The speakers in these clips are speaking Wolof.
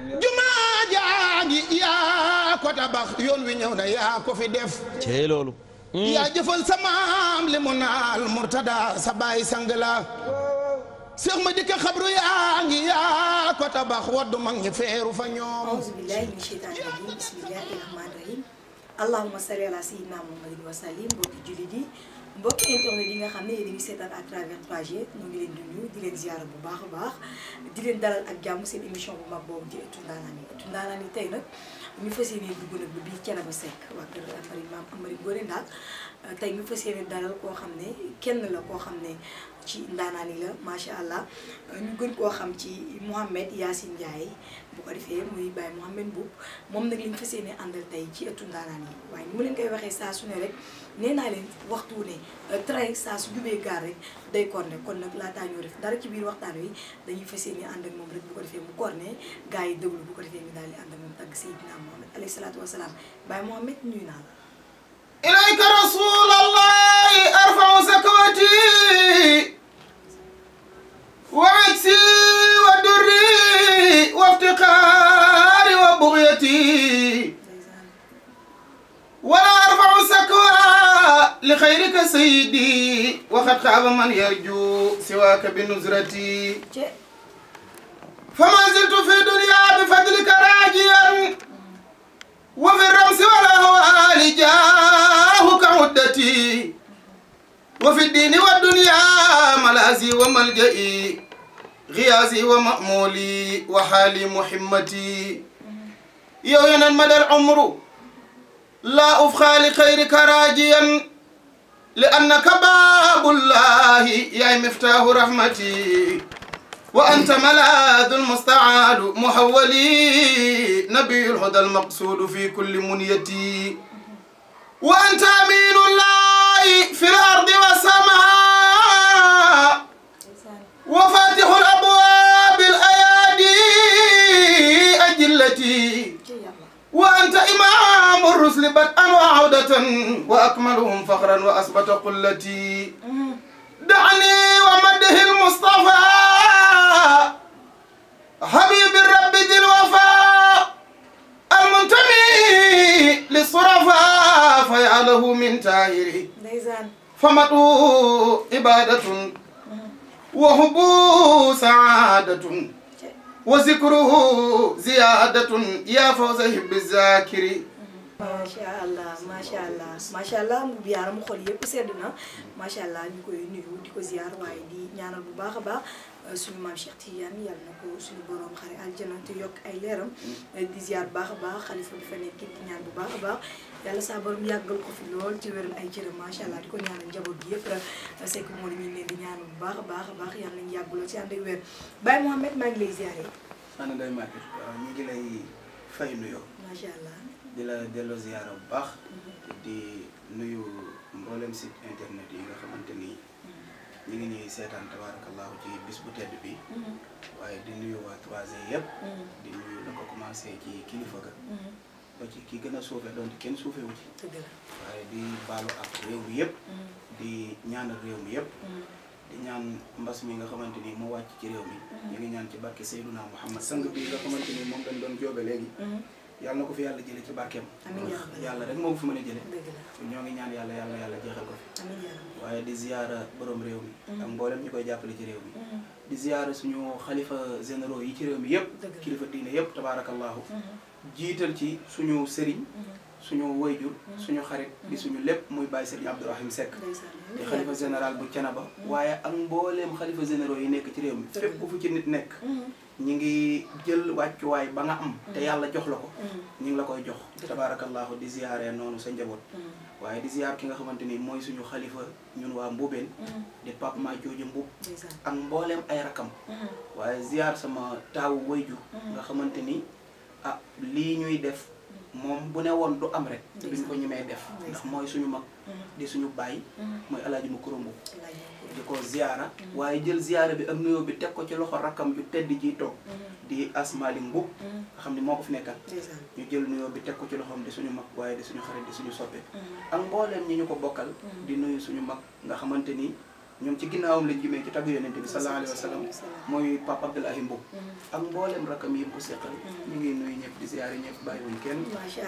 jumaa jaangi yaa ko tabax yoon wi ñëw na yaa ko fi def cee loolu yaa jëfal sa maam li mu naal Murtada sa baay sang la Seex ma dikk xabru yaa ngi yaa ko tabax waddu mag ñi feeru fa ñoom auzu billahi min sheytaani rajim bismillahi rahmaani rahim allahumma salli ala sayyidina muhammadin wa sallim mbokki jullit yi mbokki internet yi nga xam ne yéen a ngi seetaan à travers 3G ñoo ngi leen di nuyu di leen ziyaara bu baax a baax di leen dalal ak jàmm seen émission bu mag boobu di Ëttu Ndaanaan yi tey nag ñu fas yéene dugg nag bi Thiénaba Seck waa kër maam Amary Ngoné Ndak tey ñu fas yéene dalal koo xam ne kenn la koo xam ne ci ndaanaan yi la macha allah ñu gën koo xam ci Mouhamed Yacine Ndiaye bu ko defee muy Baye Mouhamed Mboup moom nag lañ fas yéene àndal tey ci Ëttu Ndaanaan yi waaye ni ma leen koy waxee saa su ne rek nee naa leen waxtu ne train saa su jubee gaar rek day corné kon nag laataa ñoo def dara ci biir waxtaan wi dañuy fas yéene ànd ak moom rek bu ko defee mu corné gars yi déglu bu ko defee ñu daal di ànd ak moom tagg Seydina Mouhamed alayhi salaatu wasalaam Baye Mouhamed nuyu naa la. ilayka rasulallahi arfa'u sakwati wa ajsi wa durri wa iftiqari wa bughyati wala arfa'u sakwa li khayrika sayyidi wa qad khaba man yarju siwaka bi nuzrati fama ziltu fi dunya bi fadlika rajiyan wa fi ramsi wal ahwali jahuka uddati wa fi dini wa dunya malazi wa malja'i ghiyazi wa ma'muli wa hali muhimmati yow yanan madal umru la ufkha li khayrika rajiyan li annaka babullahi ya miftahu rahmati wa anta maladul musta'adu muhawwali nabiyul hudal maqsud fi kulli munyati wa anta aminullahi fil ardi was samaa wa fatihul abwabil ayadi ajillati wa anta imamur rusli bad'an wa awdatan wa akmaluhum fakhran wa asbata qullati da'ni wa madhil mustafa habibi rabbi dil wafa المنتمي للصرفاء فيا له من تاهري فمدو عبادة وحب سعادة وذكره زيادة يا فوز حب الذاكر macha allah macha allah macha allah mu biyaara mu xol yëpp sedd na macha allah ñu koy nuyu di ko ziar waaye di ñaanal bu baax a baax suñu maam Cheikh Tidiane yàlla na ko suñu borom xare aljana te yokk ay leeram di ziar bu baax a baax xalifa bi fa nekk di ñaan bu baax a baax yàlla saa borom yàggal ko fi lool ci wéral ay cëram macha allah di ko ñaanal njaboot bi yëpp rek Seck moo ñu ngi leen di ñaanal bu baax a baax yàlla nañu yàggaloo ci ànd ak wér Baye Mouhamed maa ngi lay ziaree. ana ngay màgg ñu ngi lay fay nuyoo. macha allah. di la delloo ziyaara bu baax. di nuyu mboolem site internet yi nga xamante ni ñu ngi ñuy seetaan tabarakallahu ci bis bu tedd bi. waaye di nuyu waa 3G yëpp. di nuyu la ko commencé ci kilifa ga. ba ci ki gën a suufee donte kenn suufewu ci. waaye di baalu ak réew mi yëpp. di ñaanal réew mi yëpp. di ñaan mbas mi nga xamante ni moo wàcc ci réew mi. ñu ngi ñaan ci barke Seydina Muhammad sang bi nga xamante ni moom lañ doon joobe léegi. yàlla na ko fi yàlla jële ci barkeem. yàlla rek moo ko fi mën a jële ñoo ngi ñaan yàlla jeexal ko fi. waaye di ziyaara borom réew mi. ak mboolem ñu koy jàppale ci réew mi. di ziyaara suñu xalifa généraux yi ci réew mi yëpp. kilifa diine yëpp tabaarakallahu jiital ci suñu sëriñ. suñu wayjur suñu xarit di suñu lépp muy Baye Serigne Abdourahim Seck di xalifa général bu Thiénaba waaye ak mbooleem xalifa généraux yi nekk ci réew mi fépp ku fu ci nit nekk ñi ngi jël wàccuwaay ba nga am te yàlla jox la ko ñi ngi la koy jox tabaarakallahu di ziyaare noonu sa njaboot waaye di ziyaar ki nga xamante ni mooy suñu xalifa ñun waa Mboubeen di Pape Ma Jooja Mbuub ak mbooleem ay rakam waaye ziyaar sama taawu wayjur nga xamante ni ah lii ñuy def moom bu ne woon du am rek duñ ko ñemee def ndax mooy suñu mag di suñu baay mooy alaaji ma kurombo di ko ziyaara waaye jël ziyaara bi ak nuyoo bi teg ko ci loxo rakkam ju tedd ji toog di Asmali Mbub nga xam ne moo ko fi nekkal ñu jël nuyoo bi teg ko ci loxoom di suñu mag waaye di suñu xarit di suñu soppe ak mbooleem ñi ñu ko bokkal di nuyu suñu mag nga xamante ni ñoom ci ginnaawam lañ jëmee ci tagg yonente bi sallallahu alayhi wa sallam mooy Papa Abdoulahi Mbow ak mboolem rakam yi mu ko seqal ñu ngi nuyu ñëpp di ziyaare ñëpp bàyyiwuñ kenn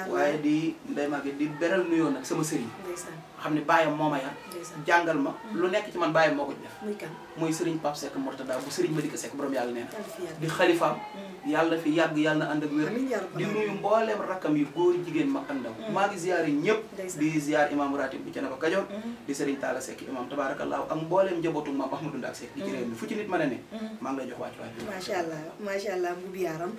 waaye di Ndeye Maguette di beral nuyoo nag sama sëriñ xam ne bàyyam moo ma yar jàngal ma lu nekk ci man bàyyam moo ko def muy sëriñ Pape Seck Mortada bu sëriñ Madika Seck borom yàlla nee na di xalifaam yàlla fi yàgg yàlla na ànd ak wér di nuyu mboolem rakkam yi góor jigéen mag ak ndaw maa ngi ziyaare ñëpp di ziyaar imam ratib bi ca na ba Kajoor di sëriñ Talla Seck imam tabarakallahu ak mboolem njabootu maam Ahmadou Ndak Seck di ci réew mi fu ci nit mën a ne maa ngi lay jox wàccu wàccu macha allah Mbubu Yaram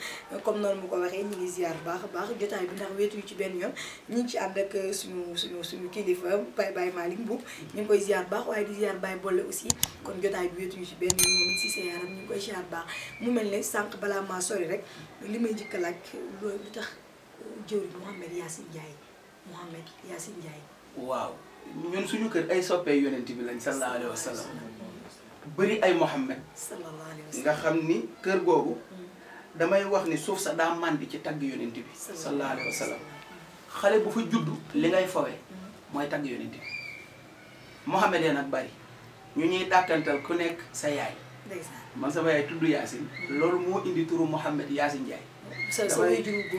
comme noonu mu ko waxee ñu ngi ziar baax a baax jotaay bi ndax wéetuñu ci benn yoon ñu ngi ci ànd ak suñu kilifa Baye Malick Mbuub ñu ngi koy ziar baax waaye di ziar Baye Bolle aussi kon jotaay bi wéetuñu ci benn yoon moom it si sa yaram ñu ngi koy ziar baax mu mel ne sànq balaa maa sori rek li may njëkk a laaj loolu lu tax jëwriñ Mouhamed Yacine Ndiaye waaw ñun suñu kër ay soppee yonent bi lañ sallallahu alayhi wa sallam bëri ay Mouhamed nga xam ni kër googu damay wax ni suuf sa daa màndi ci tagg yonent bi sallallahu alayhi wa sallam xale bu fa juddu li ngay fawee mooy tagg yonent bi Mouhamed yee nag bari ñu ñuy dàkkantal ku nekk sa yaay man sama yaay tudd Yacine loolu moo indi turu Mouhamed Yacine Ndiaye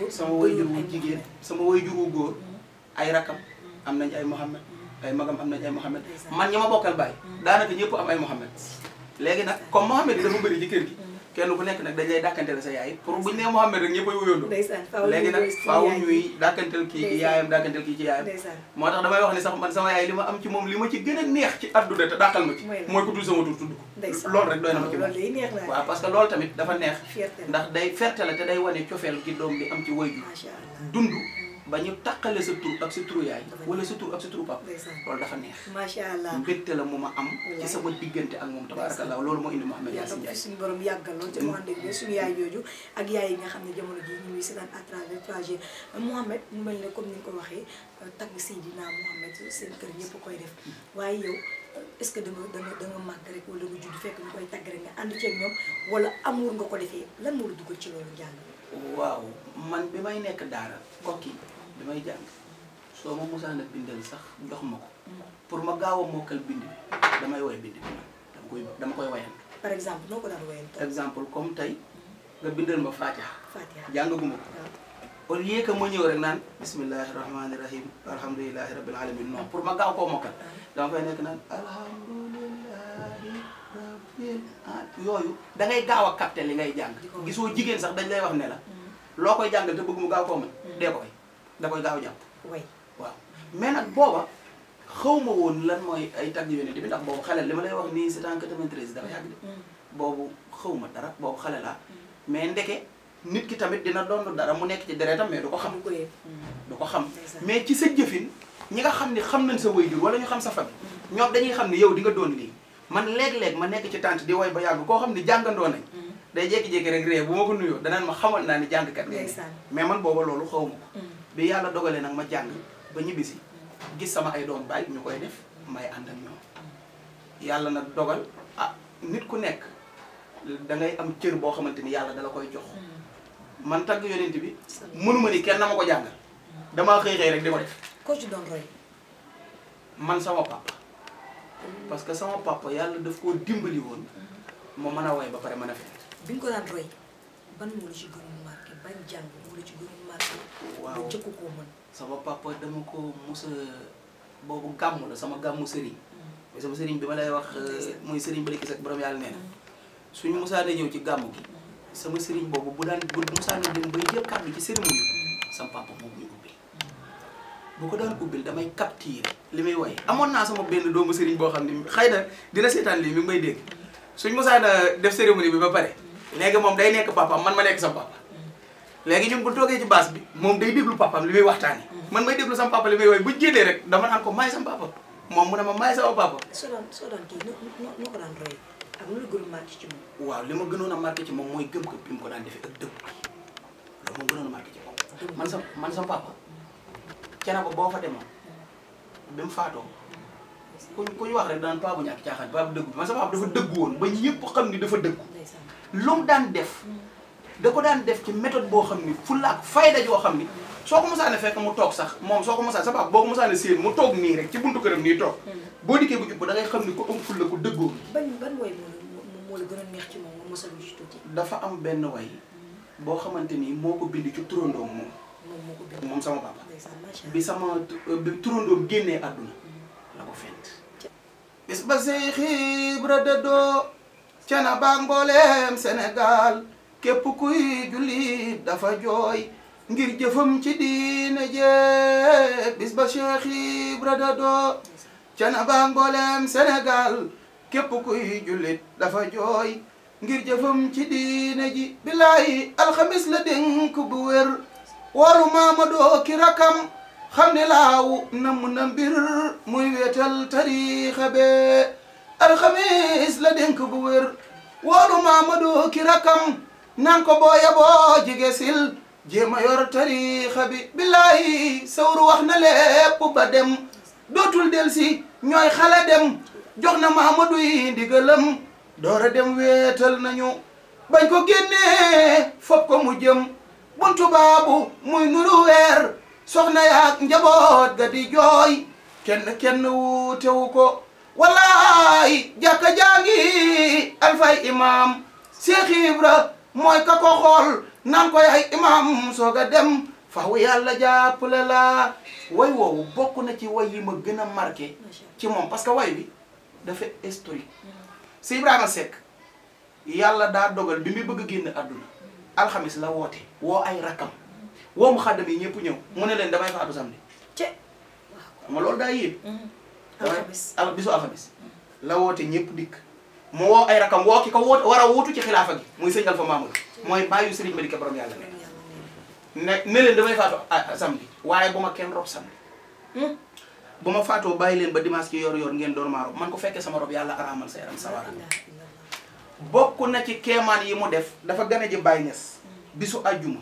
sama waajur wu jigéen sama waajur wu góor ay rakam am nañ ay Mouhamed ay magam am nañ ay Mouhamed man ñi ma bokkal baay daanaka ñëpp am ay Mouhamed léegi nag comme Mouhamed yi dafa bëri ci kër gi kenn ku nekk nag dañ lay dàkkanteel sa yaay pour buñu nee Mouhamed rek ñëpp ay wuyóondoo léegi nag faaw ñuy dàkkantel kii ci yaayam dàkkantel kii ci yaayam moo tax damay wax ni sax man sama yaay li ma am ci moom li ma ci gën a neex ci àdduna te dàqal ma ci mooy ko tudd sama tur tudd ko loolu rek doy na ma ci moom waaw parce que loolu tamit dafa neex ndax day fierté la te day wane cofeel gi doom bi am ci waajur dund ba ñu taqale sa tur ak sa turu yaay wala sa tur ak sa turu papa loolu dafa neex macha allah mbégte la mu ma am ci sama diggante ak moom tabarakallah loolu moo indi Mouhamed Yacine Ndiaye suñu borom yàggal lool te mu ànd ak suñu yaay jooju ak yaay yi nga xam ne jamono ji ñu ngi seetaan à travers 3G Mouhamed mu mel ne comme ni nga ko waxee tagg Seydina Mouhamed seen kër ñëpp koy def waaye yow est-ce que da nga màgg rek wala nga judd fekk ñu koy tagg rek nga ànd ceeg ñoom wala amour nga ko defee lan moo la dugal ci loolu njàng waaw man bi may nekk daara kokki bi may jàng soo ma mosaan a bindal sax jox ma ko pour ma gaaw a mokkal bind bi damay woy bind bi dama koy wayantu par exemple noo ko daan wayantu exemple comme tey nga bindal ma Fatiha jàngaguma ko au lieu que ma ñëw rek naan bismillahi rahmani rahim alhamdulilahi rabbil alamin non pour ma gaaw koo mokkal dama fay nekk naan alhamdulilahi rabbil yooyu da ngay gaaw a capter li ngay jàng gisoo jigéen sax dañ lay wax ne la loo koy jàngal te bëgg mu gaaw koo mën dee ko da koy gaaw jàpp waaw mais nag booba xaw ma woon lan mooy ay tagg yonent bi ndax boobu xale li ma lay wax nii c'est en 93 dafa yàgg de boobu xaw ma dara boobu xale laa mais ndeke nit ki tamit dina doon dara mu nekk ci deretam mais du ko xam du ko xam mais ci sa jëfin ñi nga xam ne xam nañ sa waajur wala ñu xam sa famille ñoom dañuy xam ne yow di nga doon lii man léeg-léeg ma nekk ci tànt di woy ba yàgg koo xam ne jàngandoo nañ day jékki-jékki rek ree bu ma ko nuyoo danaan ma xamal naa ni jàngkat ngay mais man booba loolu xaw ma ko bi yàlla dogalee nag ma jàng ba ñibbisi gis sama ay doom baay ñu koy def may ànd ak ñoom yàlla nag dogal ah nit ku nekk da ngay am cër boo xamante ni yàlla dala koy jox man tagg yonent bi mënuma ni kenn na ma ko jàngal damaa xëy rek di ko def ko ci doon roy man sama papa parce que sama papa yàlla daf koo dimbali woon moo mën a woy ba pare mën a fen bi nga ko daan roy ban moo la ci gënoon marqué ban jàng moo la ci gënoon marqué waaw jëkk koo mën sama papa dama ko musa boobu gàmmu la sama gàmmu sëriñ mais sama sëriñ bi ma lay wax muy sëriñ ba lekk ak borom yàlla nee na suñu musaane ñëw ci gàmmu gi sama sëriñ boobu bu musaane dem bay jël kàddu ci cérémonie sama papa moom ñu ubbil bu ko daan ubbil damay capturer li may woy amoon naa sama benn doomu sëriñ boo xam ne xëy na dina seetaan lii mi ngi may dégg suñu musaana def cérémonie bi ba pare léegi moom day nekk papaam man ma nekk sama papa léegi ñun bu toogee ci baas bi moom day déglu papaam li muy waxtaane man may déglu sama papa li muy woy buñ génnee rek dama naan ko maay sama papa moom mu ne ma maay sama papa soo daan kii noo ko daan roy ak lu la gën a marqué ci moom waaw li ma gënoon a marqué ci moom mooy gëm ko bi mu ko daan defee ak dëgg loolu moom gënoon a marqué ci moom man sama papa cena ba boo fa demoon bi mu faatoo ku ñu wax rek daan paa bu ñàkk caaxaan paa bu dëggu bi man sama papa dafa dëggu woon ba ñëpp xam ni dafa dëggu lu mu daan def da ko daan def ci méthode boo xam ni fulla ak fayda joo xam ni soo ko mosaane fekk mu toog sax moom soo ko mosaane sa papa boo ko mosaane séen mu toog nii rek ci buntu këram nii toog boo dikkee bu jub da ngay xam ni ko am fulla ko dëggoo ban way moo la gën a neex ci moom nga mosal ci tuuti. dafa am benn way boo xamante ni moo ko bind ci turandoom moom moo ko bind. moom sama papa ndeysaan macha Allah. bi sama bi turandoom génnee àdduna la ko fent bis ba Seex Ibra dëddoo Thiénaba mbooleem Sénégal képp kuy jullit dafa jooy ngir jëfam ci diine jee bis ba Seex Ibra dëddoo Thiénaba mbooleem Sénégal képp kuy jullit dafa jooy ngir jëfam ci diine ji billaay alxamis la dénk bu wér woolu Mamadou ki rakam xam ne laaw nam na mbir muy weetal tariixa be alxamis la dénk bu wér woolu Mamadou ki rakam naan ko booya boo jige sil jéema yor tariixa bi billaay sawru wax na lépp ba dem dootul del si ñooy xale dem jox na Mamadou yi ndigalam doora dem weetal nañu bañ ko génnee fop ko mu jëm buntu baabu muy nuru weer soxna yaak njaboot ga di jooy kenn wuutewu ko wallaay jàkka jaangi alfay imam Seex Ibra mooy ka ko xool naan ko yaay imam sooga dem faw yàlla jàppale la way woowu bokk na ci way yi ma gën a marqué ci moom parce que way bi dafa historique si Ibrahima Seck yàlla daa dogal bi muy bëgg a génn àdduna alxamis la woote woo ay rakkam woo mu xaddam yi ñëpp ñëw mu ne leen damay faatu samedi xam nga loolu daa yéeg bisu alxamis la woote ñëpp dikk mu woo ay rakkam woo ki ko woote war a wuutu ci xilaafa gi muy sëñ Alpha Mamadou mooy bàyyu Serigne Madické borom yàlla ne leen damay faatu samedi waaye bu ma kenn rob samedi bu ma faatoo bàyyi leen ba dimanche ci yor ngeen doon maa rob man ko fekkee sama rob yàlla araamal sa yaram sawara bokk na ci keemaan yi mu def dafa gane ji Baye Niass bisu àjjuma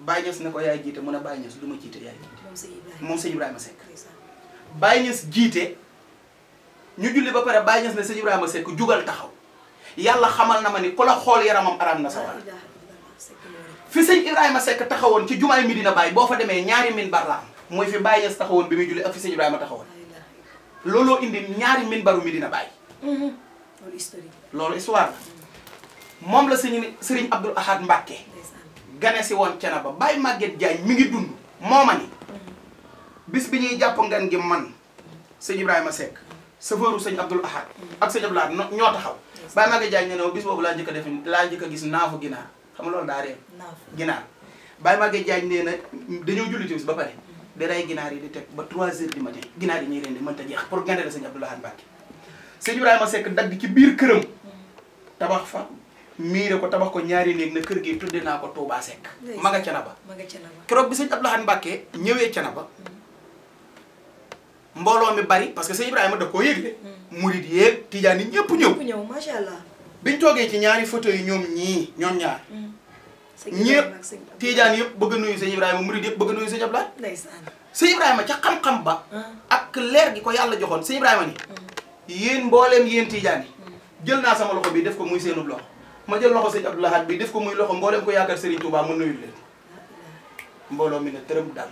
Baye Niass ne ko yaay jiite mu ne Baye Niass du ma jiite yaay jiite moom sëñ Ibrahima Seck Baye Niass jiite ñu julli ba pare Baye Niass ne sëñ Ibrahima Seck jugal taxaw yàlla xamal na ma ni ku la xool yaramam araam na sawara fi sëñ Ibrahima Seck taxawoon ci jumaay Medina Baye boo fa demee ñaari minbar la am mooy fi Baye Niass taxawoon bi muy julli ak fi sëñ Ibrahima taxawoon looloo indi ñaari minbaru Medina Baye loolu histoire la moom la sëriñ Abdoul Ahad Mbacké gane si woon Thiénaba Baye Maguette Diagne mi ngi dund mooma ni bis bi ñuy jàpp ngan gi man sëñ Ibrahima Seck sëfëru sëñ Abdoul Ahad ak sëñ Abdoul Ahad ñoo taxaw Baye Maguette Diagne ne bis boobu laa njëkk a def laa njëkk a gis naafu ginaar xam nga loolu daa réer ginaar Baye Maguette Diagne nee na dañoo julli timis ba pare di rey ginaar yi di teg ba 3 heures du matin ginaar yi ñuy leen di mënta jeex pour gande la sëñ Abdoul Ahad Mbacké sëñ Ibrahima Seck dagg ci biir këram tabax fa miire ko tabax ko ñaari néeg na kër gi tudde naa ko Touba Seck ma nga Thiénaba keroog bi sëñ Abdoul Ahad Mbacké ñëwee Thiénaba mbooloo mi bari parce que sëñ Ibrahima da koo yëgle murid yeeg tijaan yi ñëpp ñëw macha Allah biñ toogee ci ñaari photo yi ñoom ñaar ñëpp tijaan yëpp bëgg a nuyu sëñ Ibrahima murid yëpp bëgg a nuyu sëñ Abdoul Ahad sëñ Ibrahima ca xam-xam ba ak leer gi ko yàlla joxoon sëñ Ibrahima ni yéen mbooleem yéen tijaan yi jël naa sama loxo bi def ko muy seenub loxo ma jël loxo sëñ Abdoul Ahad bi def ko muy loxo mbooleem ko yaakaar Serigne Touba mu nuyu leen mbooloo mi ne tërëm daal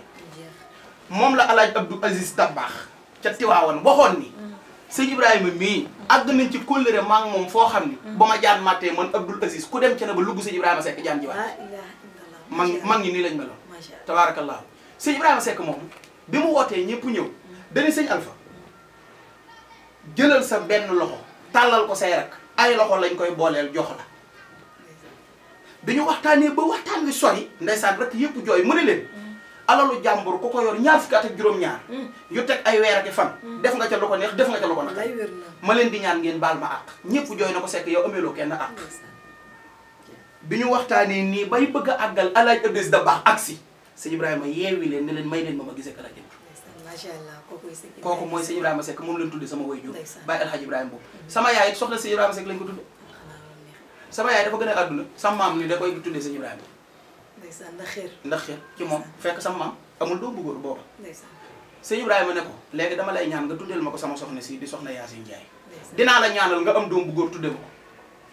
moom la alaaj Abdou Aziz Dabakh ca Tiwaawan waxoon ni sëñ Ibrahima mii àgg nañ ci kóllëre maa ngi moom foo xam ni ba ma jaan mattee man Abdoul Aziz ku dem ca ne ba lugg sëñ Ibrahima Seck jaan jiwaat mag ñi nii lañ meloon tabaarakallaahu sëñ Ibrahima Seck moom bi mu wootee ñëpp ñëw dañu sëñ Alpha jëlal sa benn loxo tàllal ko say rak ay loxo lañ koy booleel jox la bi ñu waxtaanee ba waxtaan wi sori ndeysaan rek yëpp jooy mu ne leen alalu jàmbur ku ko yor ñaar fukki at ak juróom-ñaar yu teg ay weer ak i fan def nga ca lu ko neex def nga ca lu ko naqari ma leen di ñaan ngeen baal ma àq ñëpp jooy na ko Seck yow ameeloo kenn àq bi ñu waxtaanee nii bay bëgg a àggal alaaj Abdou Dabakh agsi sëñ Ibrahima yeewi leen ne leen may leen ma gisee kala jëm kooku mooy sëñ Ibrahima Seck moom leen tudde sama waajur Baye Alhaji Ibrahima boobu sama yaay it soxna sëñ Ibrahima Seck lañ ko tudde sama yaay dafa gën a àdduna sama maam ni da koy tuddee sëñ Ibrahima ndax xeer ci moom fekk sama maam amul doom bu góor booba sëñ Ibrahima ne ko léegi dama lay ñaan nga tuddeel ma ko sama soxna si di soxna Yaasin Njaay dinaa la ñaanal nga am doom bu góor tudde ma ko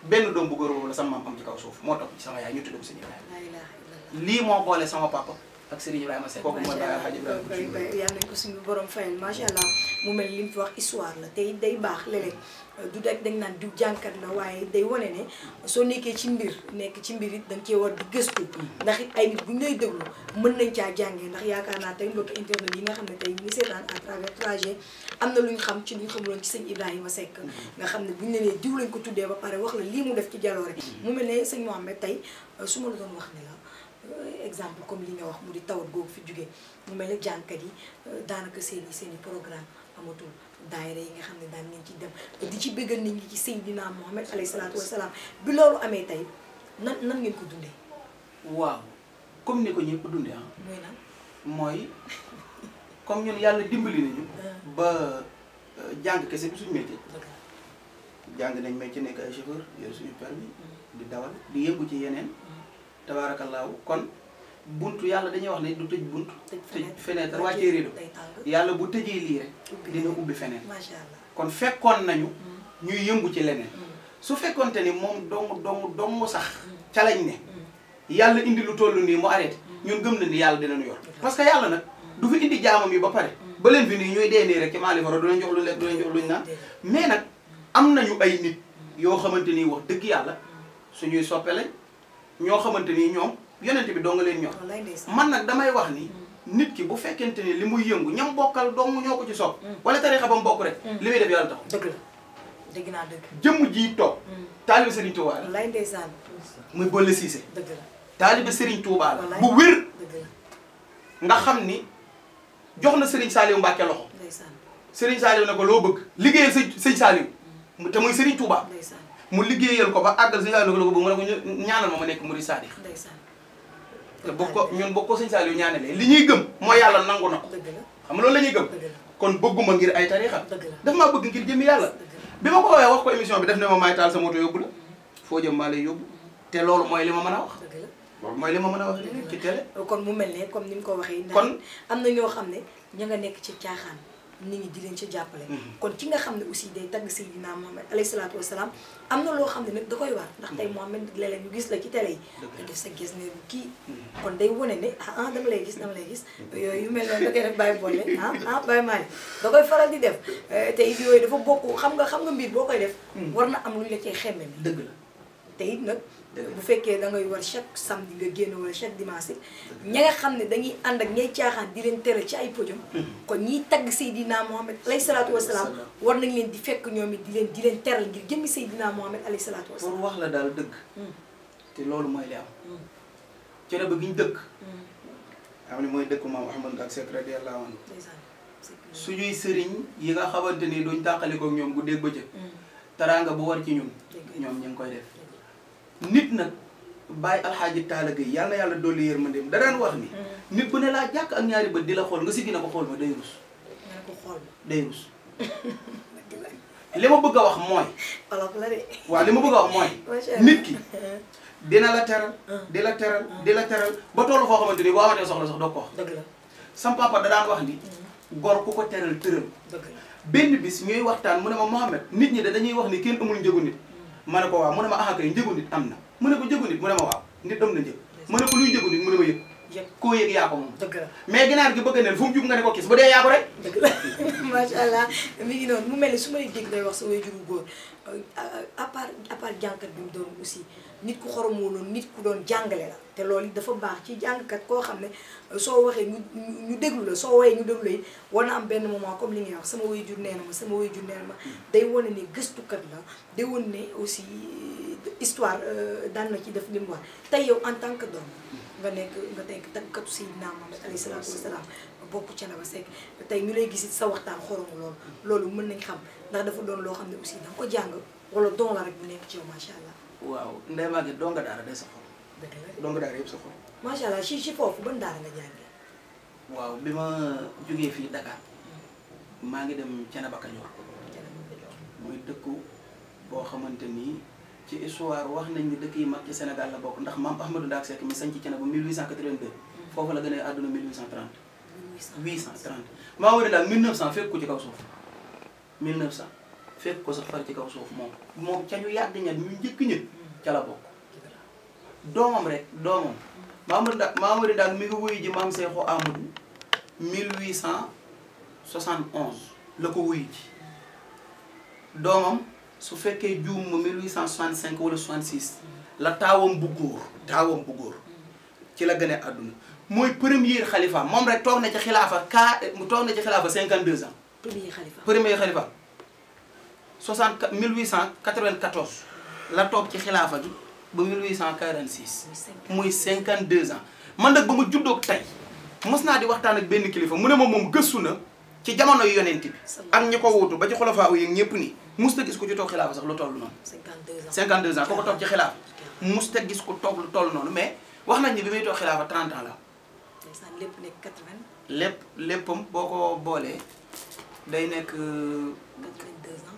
benn doom bu góor boobu la sama maam am ci kaw suuf moo topp ci sama yaay ñu tudd ko sëñ Ibrahima la ilaha illallah. lii moo boole sama papa ak Serigne Ibrahima Seck kooku mooy Baye Alhaji Ibrahima yàlla nañ ko suñu borom fayal macha allah mu mel li mu fi wax histoire la tey day baax léeg-léeg du rek dañ naan du jànkat la waaye day wane ne soo nekkee ci mbir nekk ci mbir it dañ cee war di gëstu ndax it ay nit bu ñu lay déglu mën nañ caa jàngee ndax yaakaar naa tey mbokki internet yi nga xam ne tey ñu ngi seetaan à travers 3G am na lu ñu xam ci lu ñu xamuloon ci sëñ Ibrahima Seck nga xam ne bu ñu nee diw lañ ko tuddee ba pare wax la lii mu def ci jaloore mu mel ne sëñ Mouhamed tey su ma la doon wax ne la exemple comme li nga wax mu di tawat googu fi jógee mu mel ne jànkat yi daanaka seen i programme amatul daayira yi nga xam ne daan ngeen ci dem di ci bëggal nit ñi ci Seydina Mohamed alayhi salaatu wasalaam bi loolu amee tey nan ngeen ko dundee. waaw comme ni ko ñëpp dundee ah. mooy lan mooy comme ñun yàlla dimbali nañu. ba jàng kese bi suñu métier. jàng nañ métier nekk ay chauffeur yor suñu permis di dawal di yëngu ci yeneen. tabaarakallaahu kon buntu yàlla dañuy wax ne du tëj buntu. tëj fenêtre wàccee rido yàlla bu tëjee lii rek dina ubbi feneen. macha allah kon fekkoon nañu ñuy yëngu ci leneen. su fekkoonte ni moom dong sax ca lañ ne yàlla indi lu toll nii mu arrêté ñun gëm na ni yàlla dinañu yor. parce que yàlla nag du fi indi jaamam yi ba pare ba leen fi nii ñuy dee nii rek ci maali faro du leen jox lu lekk du leen jox luñ naan mais nag am nañu ay nit yoo xamante ni wax dëgg yàlla suñuy soppe lañ ñoo xamante ni ñoom yonent bi doo nga leen ñor man nag damay wax ni nit ki bu fekkente ni li muy yëngu ñam bokkal dong ñoo ko ci sopp wala tarixa ba mu bokk rek li muy def yàlla tax dëgg la dégg naa dëgg jëmm ji toog taalibe Serigne Touba la lay ndeysaan muy Bolle Cissé dëgg la taalibe Serigne Touba la bu wér nga xam ni jox na Serigne Saliou Mbacke loxo ndeysaan Serigne Saliou ne ko loo bëgg liggéeyal sëñ Saliou te muy Serigne Touba ndeysaan mu liggéeyal ko ba àggal sëñ Saliou ko bëgg mu ne ko ñaanal ma nekk murid sadiq ndeysaan te boo ko ñun boo ko sëñ Saliou ñaanalee li ñuy gëm mooy yàlla nangu na ko dëgg la xam nga loolu la ñuy gëm dëgg la kon bëgguma ngir ay tarixa dëgg la daf maa bëgg ngir jëmi yàlla bi ma ko woowee wax ko émission bi def ne ma maay taal sa moto yóbbu la foo jëm maa lay yóbbu te loolu mooy li ma mën a wax dëgg la loolu mooy li ma mën a wax ci télé kon mu mel ne comme ni mu ko waxee kon am na ñoo xam ne ña nga nekk ci caaxaan nit ñi di leen ci jàppale kon ci nga xam ne aussi day tagg Seydina Mohamed alayhi salaatu wasalaam am na loo xam ne nag da koy war ndax tey Mohamed léeg-léeg ñu gis la ci télé yi nga def sa gis ne bu kii kon day wane ne dama lay gis yooyu yu mel noonu da koy def bàyyi boole bàyyi maali da koy faral di def te it yooyu dafa bokk xam nga mbir boo koy def war na am lu ñu la cee xemme mi dëgg la te it nag bu fekkee da ngay war chaque samedi nga génn wala chaque dimanche ña nga xam ne dañuy ànd ak ñay caaxaan di leen tere ci ay podium kon ñiy tagg Seydina Mohamed alayhi salaatu wasalaam war nañ leen di fekk ñoom it di leen teral ngir jëmmi Seydina Mohamed alayhi salaatu wasalaam pour wax la daal dëgg te loolu mooy li am cere ba gi ñu dëkk xam ne mooy dëkku maam Ahmad ak Seck radiyallahu anhu suñuy sëriñ yi nga xamante ni duñ tàqalikook ñoom bu dégg bëccëg teraanga bu war ci ñun ñoom ñu ngi koy def nit nag Baye Alxaaji Taala Gay yàlla na yàlla dolli yërmandeem da daan wax ni nit bu ne laa jàkk ak ñaari bët di la xool nga siggi na ko xool ma day rus day rus li ma bëgg a wax mooy waaw li ma bëgg a wax mooy nit ki dina la teral di la teral di la teral ba tollu foo xamante ni boo amatee soxla sax doo ko wax dëgg la sam papa da daan wax ni gor ku ko teral tëral benn bis ñuy waxtaan mu ne ma Mohamed nit ñi dañuy wax ni kenn amul njëgu nit ma ne ko waaw mu ne ma ah kay njëgu nit am na mu ne ko njëgu nit mu ne ma waaw nit am na njëg ma ne ko luy njëgu nit mu ne ma yëg koo yëg yaa ko moom mais ginaar gi bëgg neen fu mu jug nga ne ko kis bu dee yaa ko rek dëgg la macha allah mi ngi noonu mu mel ni su may dégg day wax sa way juru góor à part jàngkat bi mu doon aussi nit ku xoromoo loolu nit ku doon jàngale la te loolu dafa baax ci jàngkat koo xam ne soo waxee ñu déglu la soo woyee ñu déglu la it war na am benn moment comme li ngay wax sama way jur nee na ma sama way jur nee na ma day wane ne gëstukat la day wane ne aussi histoire daan na ci def li mu war tey yow en tant que doom nga nekk tàggkatu Seydina Mohamed alayhi salaatu wasalaam bokk ca na ba sekk tey ñu lay gis sa waxtaan xoromu loolu mën nañ xam ndax dafa doon loo xam ne aussi da nga ko jàng wala doon la rek bu nekk ci yow macha allah. waaw Ndeye Maguette donga daara day sa xol. dëgg la donga daara yëpp sa xol. macha allah ci foofu ban daara nga jàngee. waaw bi ma jógee fii Dakar maa ngi dem Thiénaba Kajoor muy dëkku boo xamante ni ci histoire wax nañ ni dëkk yi mag ci Sénégal la bokk ndax maam Ahmadou Ndaak Seck mi sañ ci Thiénaba 1882 foofu la gënee àdduna 1830. 830 maa wari daal 1900 fekk ko ci kaw suuf 1900 fekk ko sax far ci kaw suuf moom ca ñu yàgg ña ñu njëkk ña ca la bokk doomam rek doomam Mamadou Ndak mi ngi wuyu ji maam Seexu Amadou 1871 la ko wuyu ji doomam su fekkee juum ma 1865 wala 66 la taawam bu góor ci la gën a àdduna mooy premier xalifa moom rek toog na ci xilaafa toog na ci xilaafa 52 ans. premier xalifa 1894 la toog ci xilaafa gi ba 1846. muy 52 ans man nag ba ma juddoo tey mos naa di waxtaan ak benn kilifa mu ne ma moom gëstu na ci jamono yonent bi ak ñi ko wuutu ba ci xulafaa yi ñëpp nii mos ta gis ko ci toog xilaafa sax lu toll noonu. 52 ans ko toog ci xilaafa mos ta gis ko toog lu toll noonu mais wax nañ ni bi muy toog xilaafa 30 ans la. lépp nekk 80. léppam boo ko boolee day nekk.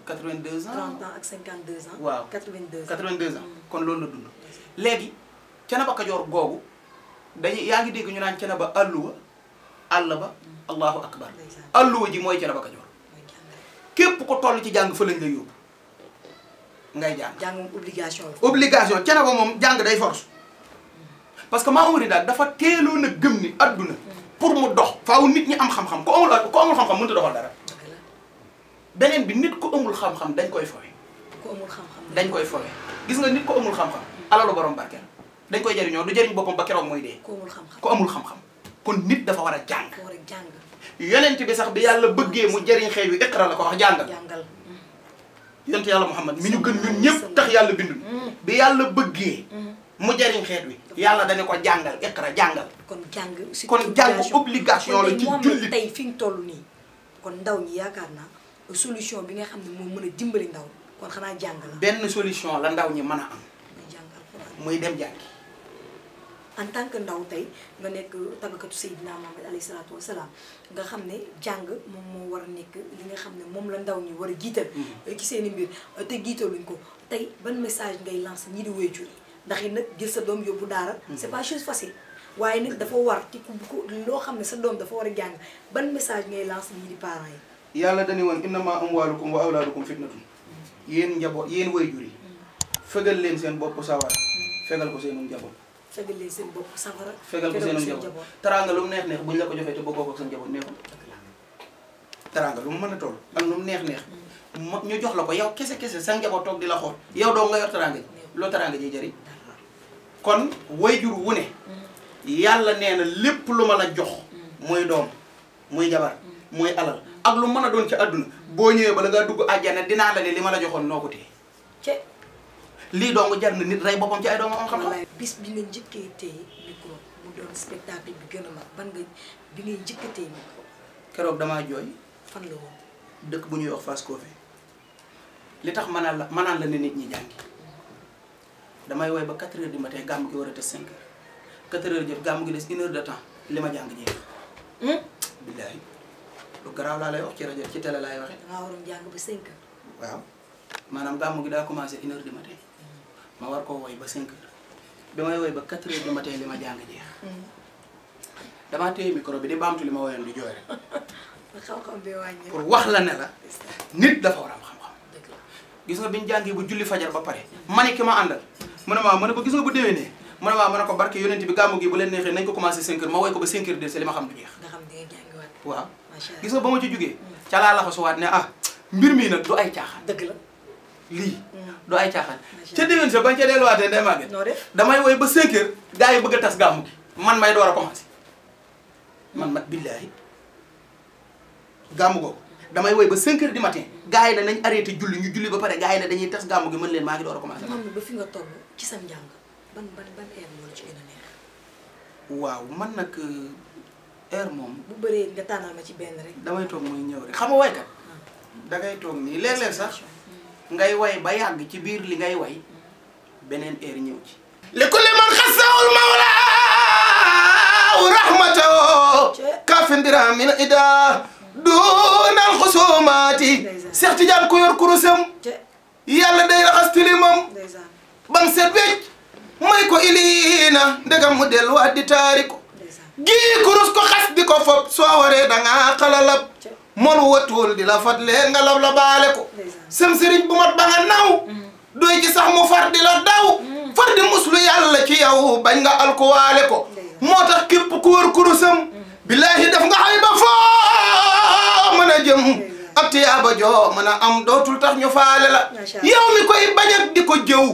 82 ans 30 ans ak 52 ans. waaw 82 ans kon loolu la dund. léegi Thiénaba Kajoor googu dañuy yaa ngi dégg ñu naan Thiénaba àlluwa àll ba allahu akbar àlluwa ji mooy Thiénaba Kajoor képp ko toll ci jàng fa lañ lay yóbbu ngay jàng. jàng moom obligation la. obligation Thiénaba moom jàng day force. parce que Mamadou Ndak dafa teeloon a gëm ni adduna pour mu dox faaw nit ñi am xam-xam ko amul xam-xam mënut a doxal dara. beneen bi nit ko amul xam-xam dañ koy fowe. dañ koy fowe gis nga nit ko amul xam-xam alalu borom barkeel dañ koy jëriñoo du jëriñ boppam ba keroog mooy dee. ko amul xam-xam kon nit dafa war a jàng. yonent bi sax bi yàlla bëggee mu jëriñ xeet wi iqra la ko wax jàngal. yonent yàlla Muhammad mi ñu gën ñun ñëpp tax yàlla bindu bi yàlla bëggee. mu jariñ xeet wi yàlla dañu ko jàngal iqra jàngal. kon jàng obligation la ci jullit tey fi ñu toll nii kon ndaw ñi yaakaar naa solution bi nga xam ne moo mën a dimbali ndaw kon xanaa jàng la. benn solution la ndaw ñi mën a am. muy dem jàngi. en tant que ndaw tey nga nekk tàggkatu Seydina Muhammad alayhi salaatu wa salaam nga xam ne jàng moom moo war a nekk li nga xam ne moom la ndaw ñi war a jiital. ci seen i mbir te jiitaluñ ko tey ban message ngay lancer ñi di waajur ndax it nag jël sa doom yóbbu daara. c'est pas chose facile waaye nag dafa war ci ku loo xam ne sa doom dafa war a jàng ban message ngay lancer ñi di parents yi. yàlla dañuy woon innama amwaalukum wa awlaadukum fitnatun yéen njaboot yéen waajur yi fegal leen seen bopp sawara fegal ko seenu njaboot. fegal leen seen bopp sawara fegal ko seenu njaboot teraanga lu mu neex buñ la ko joxee te bokkoo ko ak sa njaboot neexul. teraanga lu mu mën a toll ak lu mu neex ñu jox la ko yow kese sa njaboot toog di la xool yow doo nga yor teraanga ji loo teraanga ji jëriñ. kon waajur wu ne yàlla nee na lépp lu ma la jox muy doom muy jabar muy alal ak lu mën a doon ci àdduna boo ñëwee bala ngaa dugg àjjana dinaa la ne li ma la joxoon noo ko téye lii dong jar na nit rey boppam ci ay doomam am xam-xam. bis bi nga njëkkee téye micro mu doon spectacle bi gën a mag ban nga bi ngay njëkk a téye micro. keroog damaa jooy. fan la woon. dëkk bu ñuy wax Fass Kofé li tax manaan la ne nit ñi jàngi damay woy ba 4 heures du matin gàmm gi war a tës 5 heures 4 heures jot gàmm gi des 1 heure de temps li ma jàng jeex. billaahi lu garaaw laa lay wax ci rajo ci télé laay waxee. dangaa waroon jàng ba 5 heures. waaw maanaam gàmm gi daa commencé 1 heure du matin ma war koo woy ba 5 heures bi may woy ba 4 heures du matin li ma jàng jeex. damaa téye micro bi di baamtu li ma woyoon di jooy rek. xam-xam bi wàññi pour wax la ne la nit dafa war a am xam-xam. gis nga bi ñu jàngee bu julli fajar ba pare ma ne ki ma àndal mu ne ma ne ko gis nga bu déwénee mu ne ma ne ko barke yonent bi gàmmu gi bu leen neexee nañ ko commencé 5 heures ma woy ko ba 5 heures de li ma xam du jeex. nga xam di nga jàngiwaat. waaw gis nga ba ma ci jugee ca laa la xasuwaat ne mbir mii nag du ay caaxaan. dëgg la lii du ay caaxaan. ca déwén sa bañ ca delluwaatee ndey maa noo def damay woy ba 5 heures gars yi bëgg a tas gàmmu gi man may door a commencé man billaahi gàmmu googu damay woy ba 5 heures du matin gars yi ne nañ arrêté julli ñu julli ba pare gars yi ne dañuy tas gàmmu gi mën leen maa ngi door a commencé. man ba fi nga toll ci sa njàng ban heure moo la ci gën a neex. waaw man nag heure moom. bu bëree nga tànnal ma ci benn rek. damay toog muy ñëw rek xam nga waykat dangay toog nii léeg-léeg sax ngay way ba yàgg ci biir li ngay way beneen heure ñëw ci. li kulli man xasawul mawla rahmatoo kafindira min ida dunal xusumaati Seex Tijaan ko yor kurusam yàlla day raxas tilimam bam set wecc may ko iliina ndegam mu delluwaat di taari ko gii kurus ko xas di ko fob soo waree dangaa xalalab moon watul di la fatle nga law la baale ko sam sëriñ bu mat ba nga naw doy ci sax mu far di la daw far di muslu yàlla ci yow bañ nga alkuwaale ko moo tax képp ku wër kurusam billahi def nga xay ba foo mën a jëm ak tiyaaba joo mën a am dootul tax ñu faale la yow mi koy bañ ak di ko jëw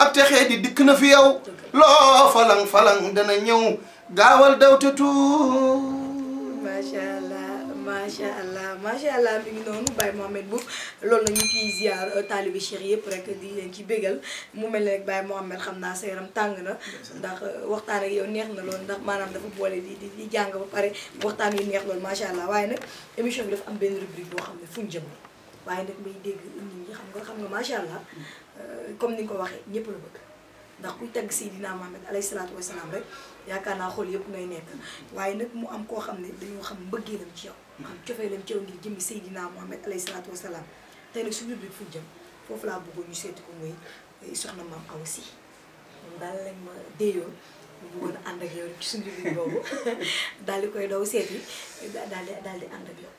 ak te xee di dikk na fi yow loo falang dana ñëw gaawal daw te tuut. macha allah mi ngi noonu Baye Mohamed Mboup loolu la ñu ciy ziar taalibi Cheikh yëpp rek di leen ci bégal mu mel ne rek Baye Mohamed xam naa sa yaram tàng na ndax waxtaan ak yow neex na loolu ndax maanaam dafa boole di jàng ba pare waxtaan yu neex loolu macha allah waaye nag émission bi dafa am benn rubrique boo xam ne fuñ jëm waaye nag may dégg nit ñi xam nga macha allah comme ni nga ko waxee ñëpp la bëgg ndax kuy tagg Seydina Mohamed alayhi salaatu wa salaam rek yaakaar naa xool yëpp ngay nekk waaye nag mu am koo xam ne dañoo xam mbëggeelam ci yow xam cofeelam ci yow ngir jëmmi Seydina Mohamed alayhi salaatu wa salaam tey nag suñu rubrique fu jëm foofu laa bëggoon ñu seeti ko muy soxna Mame Awa Sy moom daal lañ ma déyoon mu bëggoon a ànd ak yow ci suñu rubrique boobu daal di koy daw seeti daal di ànd ak yow.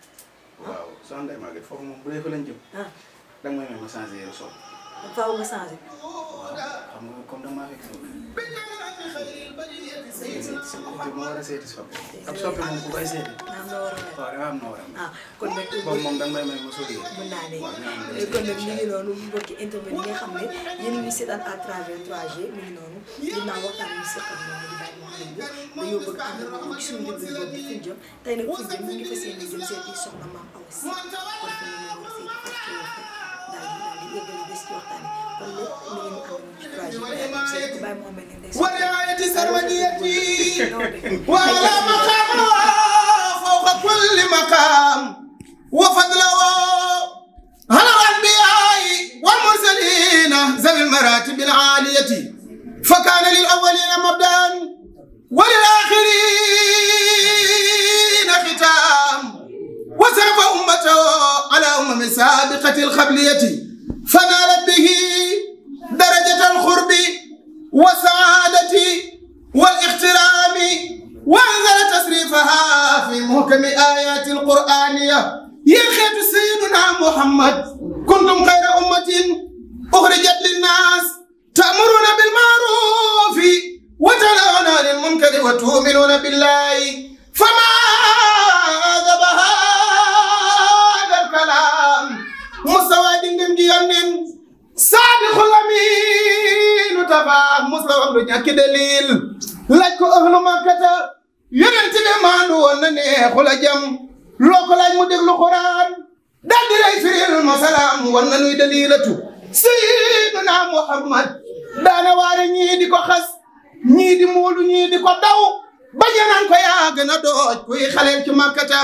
waaw soxna Ndeye Maguette foofu moom bu dee fa lañ jëm. danga may may ma changé yére sol. faaw nga changé. waaw xam nga comme damaa fekk soppe. ma war a seeti soppe. ab soppe moom ku koy seeti. waaw dafa am na war a kon nag boobu moom danga may may ma sol yére. mën naa ne kon nag mi ngi noonu mbokki internet yi nga xam ne yéen a ngi seetaan à travers 3G mi ngi noonu dinaa waxtaan ñu seq ak moom di Baye Mohamed Mboup dañoo bëgg ànd ak moom ci suñu rubrique boobu di Fuñ Jëm tey nag Fuñ Jëm ñu ngi fas yéene jëm seeti soxna Mame Awa Sy kon fi mu ne war a seeti foofu ci wax daal di yeggali des ci waxtaan kon lépp mi ngi ñu ànd ci 3G seeti Baye Mohamed ne day walaayati sarwaniyati wala maqaam fawqa kulli maqaam wa fadlahu ala al-anbiya'i wal mursalin zawi al-maratib al-aliyati fa kana lil awwalina mabda'an wa lil akhirina khitam wa sarafa ummatahu ala umami sabiqati al-qabliyati fanalat bihi darajat al-khurbi والسعادة والاحترام وأنزل تصريفها في محكم آيات القرآنية يا خير سيدنا محمد كنتم خير أمة أخرجت للناس تأمرون بالمعروف وتنهون عن المنكر وتؤمنون بالله فما أعجب هذا الكلام مستوى دينكم جيانين صادق الأمين تبع مسلم lu ñàkk dalil laaj ko ahlu makkata yonent bi maandu woon na neexul a jëm loo ko laaj mu déglu Quraan daal di lay firil masalaam war na nuy dalilatu sayyiduna Muhammad daana waare ñii di ko xas ñii di muulu ñii di ko daw bañe naan ko yaa gën a dooj kuy xaleel ci makkata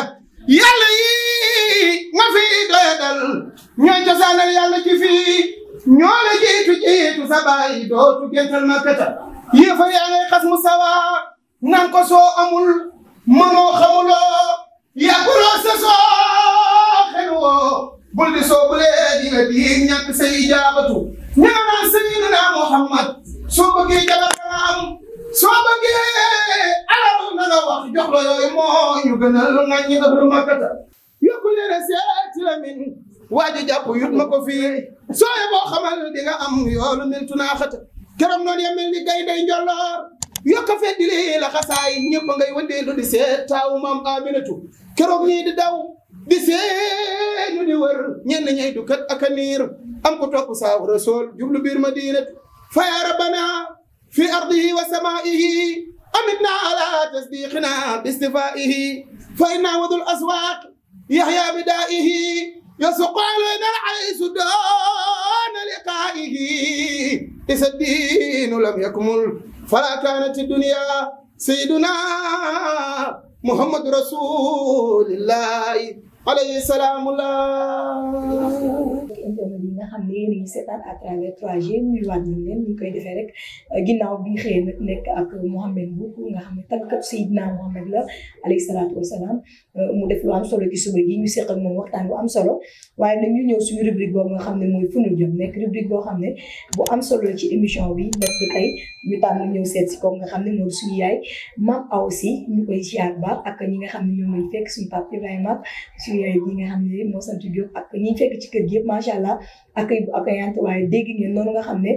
yàlla yi nga fi doyadal ñooy cosaanal yàlla ci fii ñoo la jiitu sa baay dootu gental makkata yéefar yaa ngay xas mu sawa nan ko soo amul mënoo xamuloo yàgguloo sa soo xelwoo bul di soo bulee di nga diig ñàkk say ijaabatu ña nga naan sayyidina Muhammad soo bëggee jabar nga am soo bëggee alal na nga wax jox la yooyu moo ñu gënal nga ñi ëbru makkata yokku leen a seeti la min waaju jàpp yut ma ko fii sooye boo xamal di nga am yoolu miltu naaxata keroog noonu ya mel ni gaynde njolloor yokka feddi lii la xasaay ñëpp ngay wëndeelu di seet taawu maam Aminatu keroog ñii di daw di seenu di wër ñenn ñay du kat ak a niir am ko topp saaw rasool jublu biir Madinatu fa ya rabbana fi ardihi wa samaihi amitna ala tasdiqina bi istifaihi fa inna wadul aswaq yahya bidaihi يسوق علينا العيش دون لقائه إذا الدين لم يكمل فلا كانت الدنيا سيدنا محمد رسول الله عليه السلام الله internet yi nga xam ne yéen a ngi seetaan à travers 3G nuyuwaat nañ leen ñu koy defee rek ginnaaw bi ñu xëyee nag nekk ak Mohamed Mboup nga xam ne tàggkat Seydina Mohamed la alayhi salaatu wasalaam mu def lu am solo ci suba gi ñu seq ak moom waxtaan bu am solo waaye nag ñu ñëw suñu rubrique boobu nga xam ne mooy Fuñu Jëm nekk rubrique boo xam ne bu am solo la ci émission bi nekk tey ñu tànn ñëw seet si ko nga xam ne mooy suñu yaay Mame Awa Sy ñu koy ziar baax ak ñi nga xam ne ñoom lañ fekk suñu papa Ibrahima suñu suñu yaay yi nga xam ne moo sant Diop ak ñi fekk ci kër gi yëpp macha allah ak yant waaye dégg ngeen noonu nga xam ne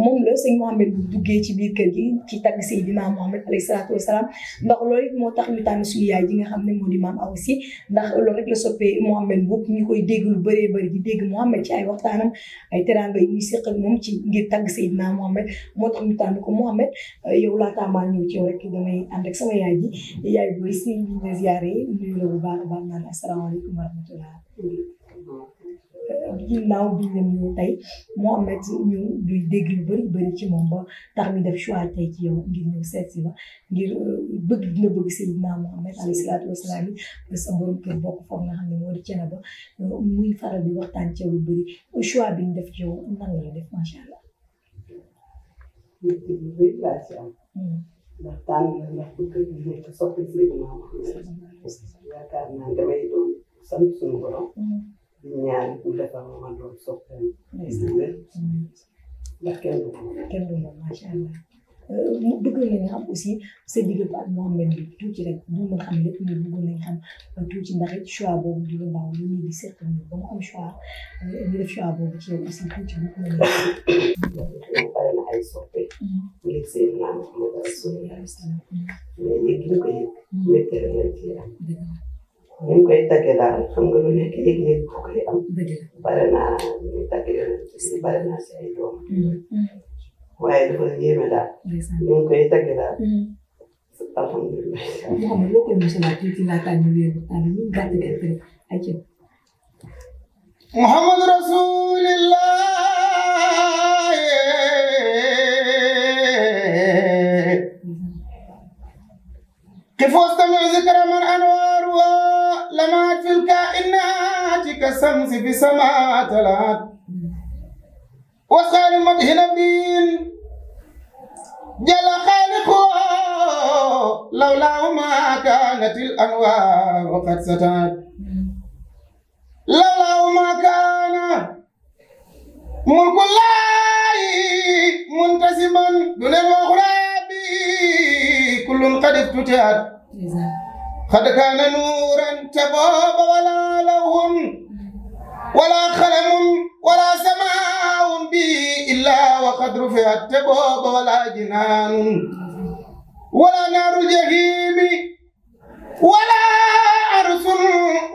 moom la sëñ Mouhamed bu duggee ci biir kër gi ci tagg Seydina Mouhamed alayhi salaatu wasalaam ndax loolu it moo tax ñu tànn suñu yaay ji nga xam ne moo di maam Awa Sy ndax loolu rek la soppee Mouhamed bu ñu koy dégg lu bëree bëri di dégg Mouhamed ci ay waxtaanam ay teranga yi muy séq ak moom ci ngir tagg Seydina Mouhamed moo tax ñu tànn ko Mouhamed yow laataa maa ñëw ci yow rek damay ànd ak sama yaay ji yaay booy si ñu la ziare nuyu la bu baax a baax naan asalaamaaleykum wa rahmatullah ginnaaw bi ñu ñëw tey Mouhamed ñu duy dégg lu bëri ci moom ba tax ñu def choix tey ci yow ngir ñëw seet si la ngir bëgg dina bëgg Seydina Mouhamed alayhi salaatu wasalaam yi sa borom kër bokk foofu nga xam ne moo di cene ba muy faral di waxtaan ci yow lu bëri choix bi ñu def ci yow nan la def macha allah. ndax tànn la ndax bu kër gi nekk soppi Seydina Mouhamed yaakaar naa damay doon sant suñu borom di ñaan mu defal ma doon soppeem ndax kenn du ma macha allah bëgg nañu xam aussi sa diggante ak Mouhamed bi tuuti rek bu mën xam lépp mais bëgg nañu xam tuuti ndax it choix boobu di lu ndaw lu ñu di seq ba mu am choix ñu def choix boobu ci yow aussi tuuti bu mën a bare na ay soppe ngir Seydina Mouhamed Rasulullah mais yëg ñu ko yëg méttere leen ci am ñu ngi koy tagge daal xam nga lu nekk yëg-yëg bu koy am bare naa ñu tagge yonent ci bare naa si ay doom waaye dafa yéeme daal ñu ngi koy tagge daal alhamdulilah Mouhamed loo koy musalaat tuuti laataa ñu wéeru taal ñu gàtt gàtt rek ay ci Muhammad Rasulillah كيف واستمع ذكر من أنوارها لمعت في الكائنات كالشمس في سماء طلعت وسخر المدح نبي جل خالقه لولاه ما كانت الأنوار وقد ستات لولاه ما كان ملك الله منتسبا دون المغرب كل قد افتتحت قد كان نورا تباب ولا لون ولا خلم ولا سماء به إلا وقد رفعت تباب ولا جنان ولا نار الجحيم ولا عرس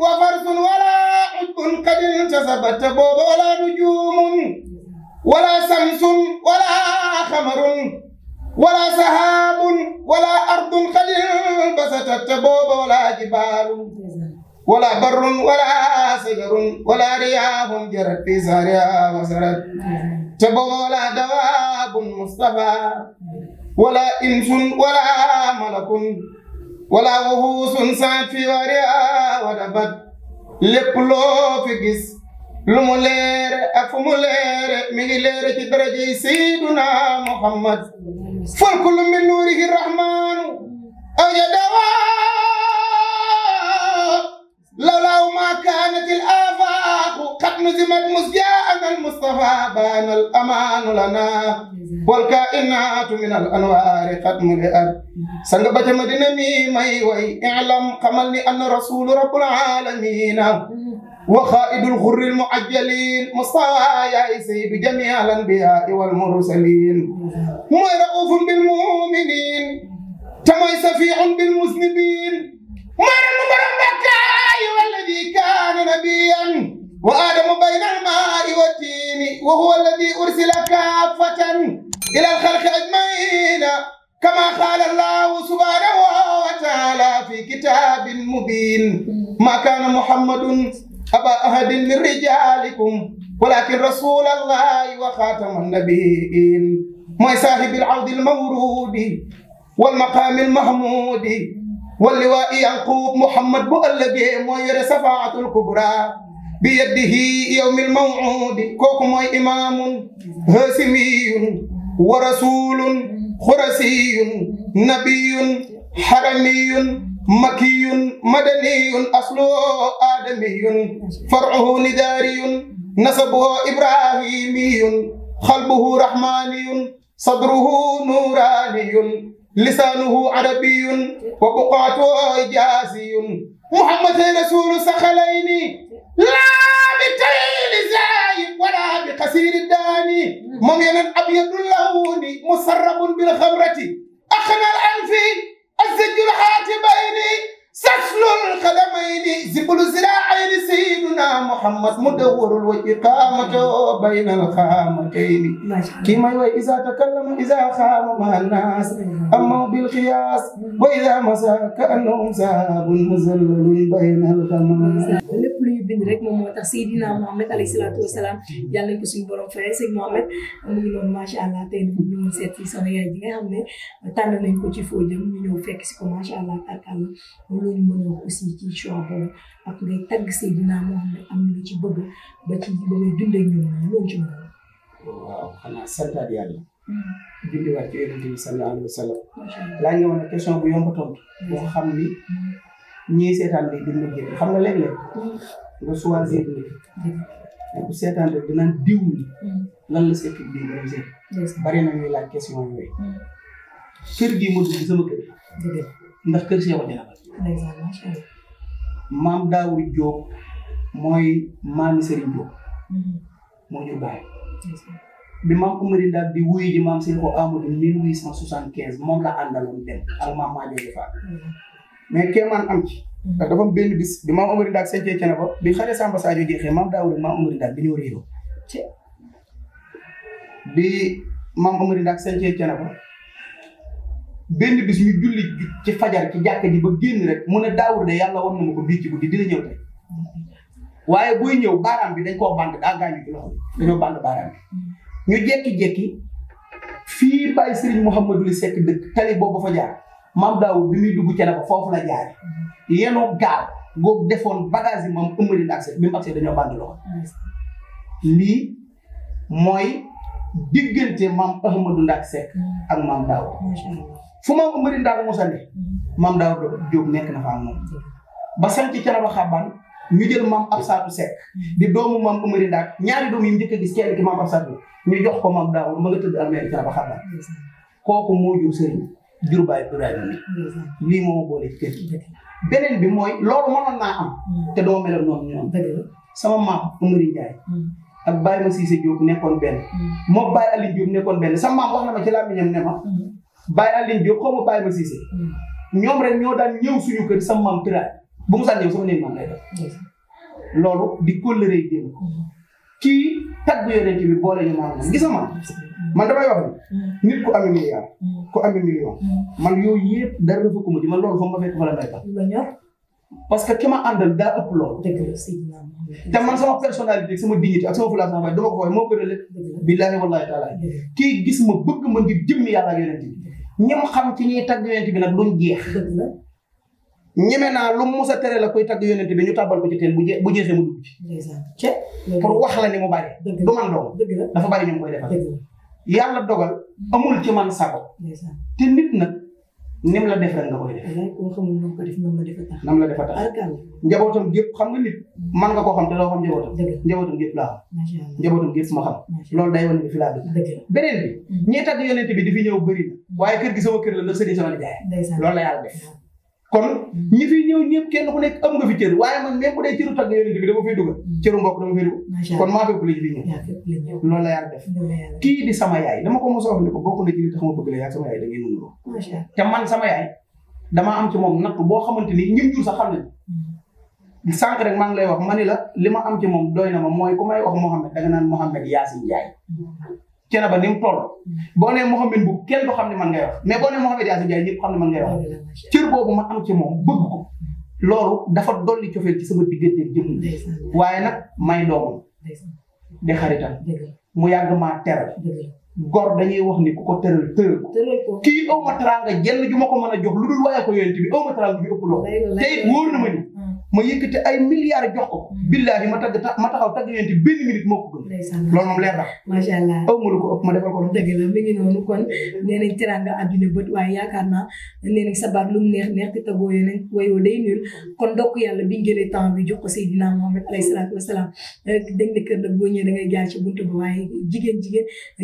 وفرس ولا عجب قد انتسبت تباب ولا نجوم ولا شمس ولا خمر ولا سحاب ولا أرض قد انبسطت تبوب ولا جبال ولا بر ولا شجر ولا رياح جرت في سارها وسرت تبوب ولا دواب مصطفى ولا إنس ولا ملك ولا وحوش سعت في وارها ودبت lépp loo fi gis lu mu leer ak fu mu leer mi ngi leer ci darajay Seydina Muhammad fal kullu min nuurihi rahmaanu awjadahu lawlaahu maa kaanatil aafaaqu qad nuzimat musjaa'an al-Mustafaa baana al-amaanu lanaa wal kaa'inaatu min al-anwaari qad muli'at sang ba ca Madina mi may way i'lam xamal ni anna rasuulu rabbul aalamiina وخائد الغر المعجلين مصطفى يا سيد جميع الانبياء والمرسلين موي رؤوف بالمؤمنين تموي سفيع بالمذنبين موي مبرم بكاي والذي كان نبيا وآدم بين الماء والتين وهو الذي أرسل كافة إلى الخلق أجمعين كما قال الله سبحانه وتعالى في كتاب مبين ما كان محمد أبا أحد من رجالكم ولكن رسول الله وخاتم النبيين موي صاحب العود المورود والمقام المحمود واللواء يعقوب محمد بؤلبي موي رسفاعة الكبرى بيده يوم الموعود كوكو موي إمام هاشمي ورسول خرسي نبي حرمي مكي مدني أصله آدمي فرعه نداري نسبه إبراهيمي قلبه رحماني صدره نوراني lisaanuhu arabiyun wa buqaatuhu ijaasiyun muhammad rasulu saxalayni laa bi tayli zaayib wala bi xasiiri daani moom yeneen abyadul lawni musarrabun bil xamrati axnal anfi azajjul xaatibayni saslul xadamayni zibul ziraayni sayyiduna muhammad mudawwarul wajhi qaamatu baynal xaamatayni kii may way iza takallama iza xaama ma naas amma bil xiyaas wa iza masa ka annahum saabun muzallalun baynal xamaas. lépp lu ñu bind rek moom moo tax Seydina Mohamed alayhi salaatu wasalaam yàlla nañ ko suñu borom fayal sëñ Mohamed mu ngi noonu macha allah tey ñu ngi seet si sama yaay ji nga xam ne tànn nañ ko ci foo jëm ñu ñëw fekk si ko macha allah tarkalla loolu ñu mën a wax aussi ci choix boobu ak ngay tagg Seydina Mohamed am na lu ci bëgg ba ci ba muy dundee ñoom loolu ci mën a wax. waaw xanaa santaat yàlla. julliwaat ci yonent bi sallallahu alayhi wa sallam. laaj nga ma ne question bu yomb tontu. boo xam ni ñii seetaan bi dina jël xam nga léeg-léeg nga choisir ni ku seetaan rek dinaan diw ni lan la seet bi borom seet bari na ñuy laaj question yooyu kër gii ma dugg sama kër ndax kër Seexu Thiénaba maam Daawur Jóob mooy maami Sëriñ Jóob moo ñu bàyyi bi maam Umari Ndaak di wuyu ji maam Seexu Amadu 1875 moom la àndaloon dem ak maam Maajoor Faal mais kéemaan am ci ndax dafa am benn bis bi maam Umari Ndaak sañcee Thiénaba bi xare Samba Sadio jeexee maam Daawur ak maam Umari Ndaak dañoo réeroo bi maam Umari Ndaak sañcee Thiénaba benn bis ñu julli ci fajar ci jàkka ji ba génn rek mu ne Daawur de yàlla war na ma ko bii ci guddi dina ñëw tey waaye buy ñëw baaraam bi dañ koo band daa gaañu ci loxo bi dañoo band baaraam bi ñu jekki-jekki fii bàyyi Serigne Mouhamadou li Seck dëkk tali boobu fa jaar maam Daawur bi muy dugg Thiénaba foofu la jaare yenoo gaal googu defoon bagage yi maam Umari Ndaak Seck bi mu agsee dañoo band loxo lii mooy diggante maam Ahmadou Ndaak Seck ak maam Daawur fu maam Umari Ndaak Musa ne maam Daawur Jóob nekk na fa ak moom ba sanc Thiénaba Xabaan ñu jël maam Absaatu Seck di doomu maam Umari Ndaak ñaari doom yi njëkk a gis kenn ki maam Absaatu ñu jox ko maam Daawur ma nga tëdd almeeri Thiénaba Xabaan kooku moo jur sëriñ jur baay Ibrahima mi lii moo ma boole ci kër gi beneen bi mooy loolu mënoon naa am te doo meloon noonu ñoom sama maam Umari Njaay ak Baye Ma Siise Jóob nekkoon benn moom Baye Aline Jóob nekkoon benn sama maam wax na ma ci làmmiñam ne ma Baye Aline Jóob xaw ma Baye Ma Siise ñoom rek ñoo daan ñëw suñu kër sama maam tëraay bu mu saan ñëw sama néeg maam lay def loolu di kóllërey démb kii tagg yonent bi boole ñu maanaam gis nga man damay wax ni nit ku amee milliard ku amee million man yooyu yëpp dara dafa ko mujj man loolu fa ma fekk fa la may tax parce que ki ma àndal daa ëpp loolu te man sama personnalité sama dignité ak sama place sama dama ko waxee moo gën a lépp billaahi wallaahi taala kii gis ma bëgg ma ngir jëmmi yàlla ak yonent bi ñi xam ci ñuy tagg yonent bi nag duñ jeex ñeme naa lu musa tere la koy tagg yonent bi ñu tàbbal ko ci teen bu jeexee mu dugg ci pour wax la ni mu bari du man doom dafa bari ñu koy defal yàlla dogal amul ci man sago te nit nag nim la def rek nga koy def nam la defa tax njabootam gépp xam nga nit man nga koo xam te doo xam njabootam gépp laa xam njabootam gépp ma xam loolu day wane ni fi laa dëgg beneen bi ñiy tagg yonent bi di fi ñëw bëri na waaye kër gi sama kër la ndax sëriñ sama nijaay loolu la yàlla def kon ñi fi ñëw ñëpp kenn ku nekk am nga fi cër waaye man même bu dee cëru tagg yonent bi dama fay dugal cëru mbokk dama fay dugal kon maa fépp la ci fi ñëw loolu la yàlla def kii di sama yaay dama ko mos a wax ne ko bokk na ci li tax ma bëgg la yaay sama yaay da ngay nunuroo te man sama yaay damaa am ci moom natt boo xamante ni ñim jur sax xam nañ sànq rek maa ngi lay wax ma ni la li ma am ci moom doy na ma mooy ku may wax Mohamed danga naan Mohamed Yaasin Njaay Thiénaba ni mu toll boo nee Mohamed bu kenn du xam ne man ngay wax mais boo nee Mohamed Yaasin Njaay ñëpp xam ne man ngay wax cër boobu ma am ci moom bëgg ko loolu dafa dolli cofeel ci sama diggante jëm waaye nag may doomam di xaritam mu yàgg maa teral gor dañuy wax ni ku ko tëral ko kii aw ma teraanga jenn ju ma ko mën a jox lu dul waaye ko yonent bi aw ma teraanga bi ëpp loolu te it wóor na ma ni ma yëkkati ay milliards jox ko billaahi ma taxaw tagg yonent benn minute moo ko gën loolu moom leer na macha allah aw ma lu ko ëpp ma defal ko dëgg la mi ngi noonu kon nee nañ teranga àdduna bët waaye yaakaar naa nee nañ sabar lu mu neex te tagoo yeneen wayoo day nul kon ndokk yàlla bi ngëlee temps bi jox ko Seydina Mohamed alayhi salaatu wasalaam dañ ne kër nag boo ñëwee da ngay jaar ci buntu ba waaye jigéen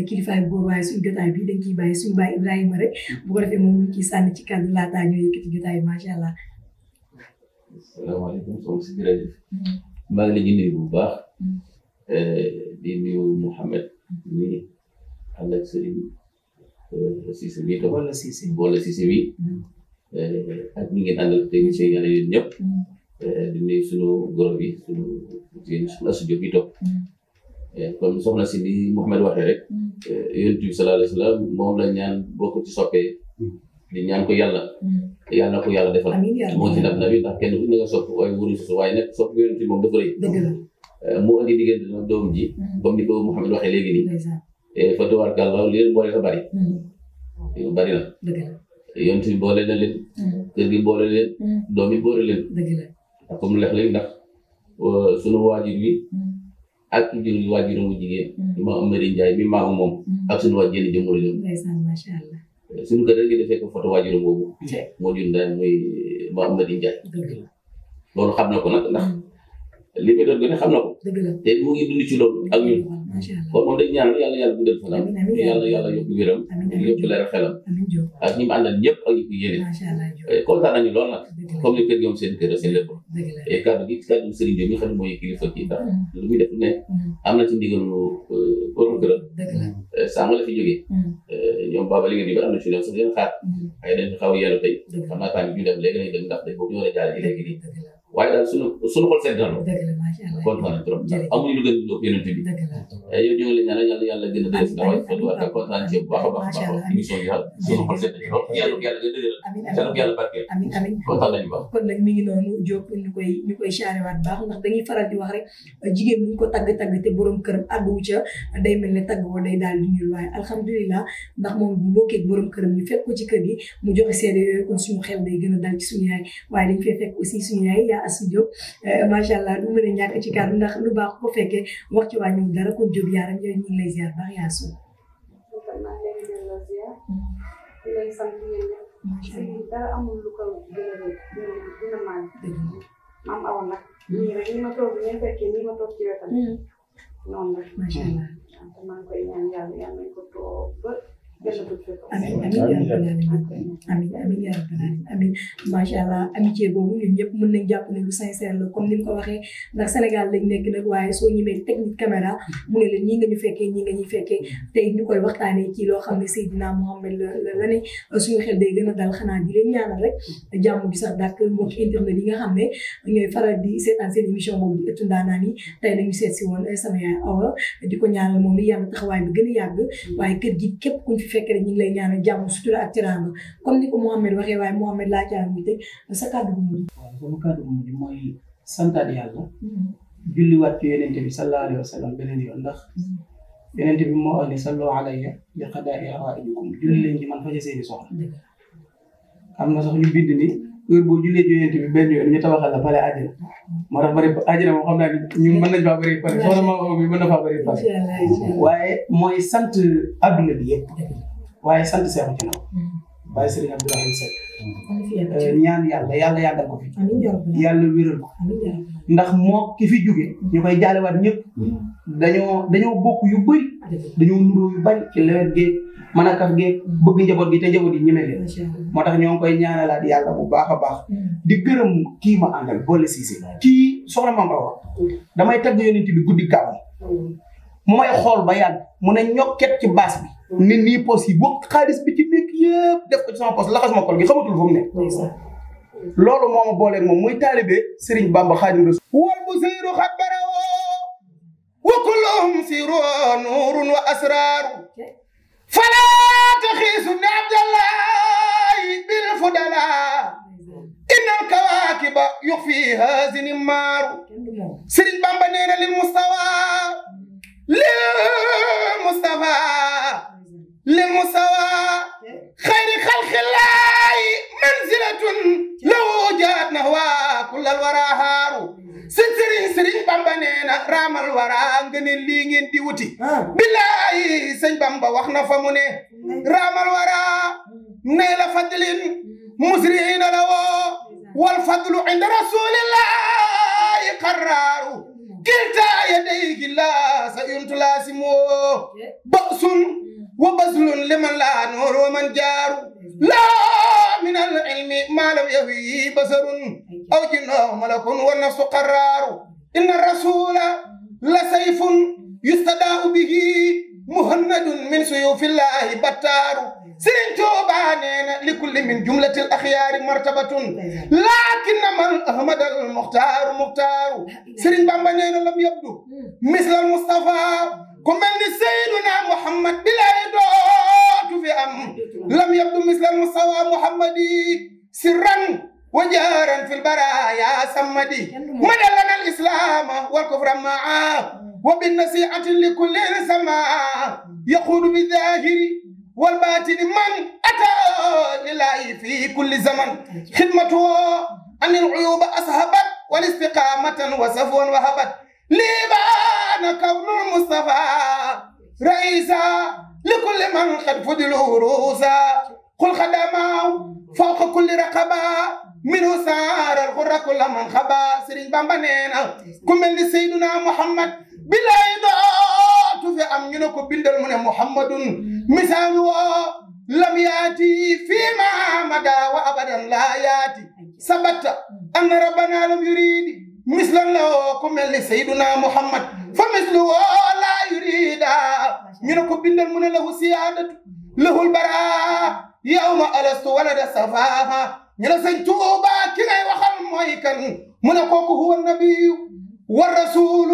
kilifaay góor waaye suñu jotaay bi dañ ciy bàyyi suñu bàyyi Ibrahima rek bu ko defee moom ñu ciy sànni ci kàddu laataa ñoo yëkkati jotaay bi macha allah. salaamaaleykum soxna si jërëjëf maa ngi leen di nuyu bu baax di nuyu Mouhamed mi ànd ak Serigne Cissé mi toog boole Cissé mi ak ñi ngeen àndal technicien yàlla yéen ñëpp di nuyu sunu goro bi sunu jigéen soxna su jóg yi toog comme soxna si ni Mouhamed waxee rek yonent bi sallallahu alayhi wa sallam moom la ñaan bokk ci soppee di ñaan ko yàlla yàlla na ko yàlla defal moo ci dab na bi ndax kenn ku ne nga sopp waaye wuru su waaye nag sopp yonent bi moom dafa rëy mu andi diggante nag doom ji comme ni ko Mouhamed waxee léegi nii fa tabaarkalla li leen boole fa bari bari na yonent bi boole na leen kër gi boole leen doom yi boole leen ndax comme lex léegi ndax sunu waajur bi ak ki jur waajur mu jigéen ma Amari Njaay mi maa moom ak sunu waajur jënd jëmul ñoom suñu kër rek defee ko photo waajuram boobu moo jur ndaay muy ma Amari Njaay loolu xam na ko nag ndax li muy doon gën a xam na ko te mu ngi dund ci loolu ak ñun kon moom dañ ñaan yàlla yàlla guddal fanam yàlla yokk wéram yokk leer xelam ak ñi mu àndal ñëpp ak ñi ko yéene kontaan nañu lool nag comme ni kër gi moom seen kër seen lépp et kàddu gi kàddu Serigne Diop mi xam ne mooy kilifa kii ndax lu muy def ne am na ci ndigalu borom këram saa la fi jógee ñoom baba li ngeen di ba am na ci ñoom sax leen xaar ay dañ xaw a yéenu tey xam naa temps bi ñu dem léegi nañ dem ndax dañ boobu ñu war a jaale léegi nii waaye daal suñu xol sedd na kontaan nañ trop amuñu lu gën a yonent bi yow ñu ngi leen ñaanal yàlla gën a dëgër si daway ak kontaan ci bu baax a baax émission bi yàlla suñu xol sedd na trop yàlla gën a dëgëral yàlla yàlla barkeel kontaan nañu baax kon nag mi ngi noonu Diop ñu koy chaarewaat baax ndax dañuy faral di wax rek jigéen bu ñu ko tagg te borom këram àdduwu ca day mel ne tagg woo day daal di ñuul waaye alhamdulilah ndax moom bu bokkee borom këram ñu fekk ko ci kër gi mu joxe seede yooyu kon suñu xel day gën a dal ci suñu yaay waaye dañ fee fekk aussi suñu yaay Astou Diop macha allah du mën a ñàkk ci kàddu ndax lu baax ko fekkee wax ci wàññiwul dara kon Diop yaaram yooyu ñu ngi lay ziar baax yaa su dara amul lu ko gën a màgg maam aw nag nii rek ni ma toog ngeen fekkee nii ma toog ci wetam noonu rek macha allah te maa ngi koy ñaan yàlla yàlla nañ ko toog ba amiin yaa rabbal aalamiin amiin macha allah amitié boobu ñun ñëpp mën nañ jàpp ne lu sincère la comme ni mu ko waxee ndax Sénégal lañ nekk nag waaye soo ñemee technique caméra mu ne la ñii nga ñu fekkee ñii nga ñuy fekkee tey ñu koy waxtaanee ci loo xam ne Seydina Mohamed la ne suñu xel day gën a dal xanaa di leen ñaanal rek jàmm gi sax dàkk mbokki internet yi nga xam ne ñooy faral di seetaan seen émission boobu di ëttu ndaanaan yi tey nañu seet si woon sama yaay Awa di ko ñaanal moom it yàlla taxawaay bi gën a yàgg waaye kër gi képp kuñ fi fekk rek ñu ngi lay ñaanal jàmm sutura ak teraanga comme ni ko Mohamed waxee waaye Mohamed laa caa muy teg sa kàddu bu mujj. waaw sama kàddu bu mujj mooy santaat yàlla. julliwaat ci yonent bi sallallahu alayhi wa sallam beneen yoon ndax yonent bi moo wax ne sallu alayya li qadaa'i hawaa'ijikum julli leen ci man faje seeni soxla. am na sax ñu bind ni heure boo jullee ci yonent bi benn yoon ñu tabaxal la pale àjjana moo tax bëri àjjana moom xam naa ne ñun mën nañ faa bëri pare soxna maa bi mën na faa bëri pare waaye mooy sant adduna bi yëpp waaye sant Seexu ci naw waaye Serigne Abdourahim Seck ñaan yàlla yàggal ko fi yàlla wéral ko ndax moo ki fi jóge ñu koy jaalewaat ñëpp dañoo bokk yu bëri dañoo nuroo yu bari ci lewet geeg mën a kaf geeg bëgg njaboot gi te njaboot yi ñeme leen moo tax ñoo ngi koy ñaanalaat yàlla bu baax a baax di gërëm kii ma àndal boole Cissé kii soxna Mame Awa damay tagg yonent bi guddi gàmm mu may xool ba yàgg mu ne ñokket ci baas bi ne nii pos yi boo xaalis bi ci nekk yëpp def ko ci sama pos laxas ma kol gi xamatul fu mu ne loolu moo ma booleeg moom muy taalibe Serigne Bamba Xaadimu Rasuul wal bu siiru xat barawo wa kulluhum siiru nuurun wa asraaru falaa taxiisu ne abdallahi bil fudala innal kawaakiba yuxfiiha zinimaaru Serigne Bamba nee na lil Mustafa xayri xalqillaahi manzilatun lahu jaat nahwa kullal waraaha Sëriñ Bamba nee na raamal wara nga ne lii ngeen di wuti billahi sëñ Bamba wax na fa mu ne raamal wara nee la fadlin musriina la woo wal fadlu inda rasulillahi qarraaru kilta yadayhi la sa yuntulaasimu basun wa baslun liman la nuur wa man jaaru la min al ilmi ma lam yawi basarun aw jinnahu malakun wa nafsu qarraaru inna rasula la sayfun yustadaa'u bihi muhannadun min suyufillahi battaaru Sëriñ Tuubaa nee na li kulli min jumlati al axyaari martabatun lakinna man ahmadal muxtaaru muxtaaru Sëriñ Bamba nee na lam yabdu mislal Mustafa ku mel ni Seyduna Muhammad bilay dootu fi am lam yabdu mislal Mustafa Muhammadi sirran wa jaaran fil baraaya sammadi madallana al islaama wal kufra maa wa bin nasiihati li kulli samaa yaquulu bi zaahiri والباطن من أتى لله في كل زمن خدمته عن العيوب أصحبت والاستقامة وصفوا وهبت لبان كون المصطفى رئيسا لكل من قد فضلوا رؤوسا قل خدمه فوق كل رقبة منه سار الغر كل من خبا سرين بامبانينا كمل سيدنا محمد بلا يدعو في أمينك بندل من محمد مثال لم يأتي فيما مدى وأبدا لا يأتي ثبت أن ربنا لم يريد مثلا له كمل سيدنا محمد فمثله لا يريد ينك بندل من له سيادة له البراء يوم ألست ولد سفاها ينسن توبا كي وخل مويكا من هو النبي والرسول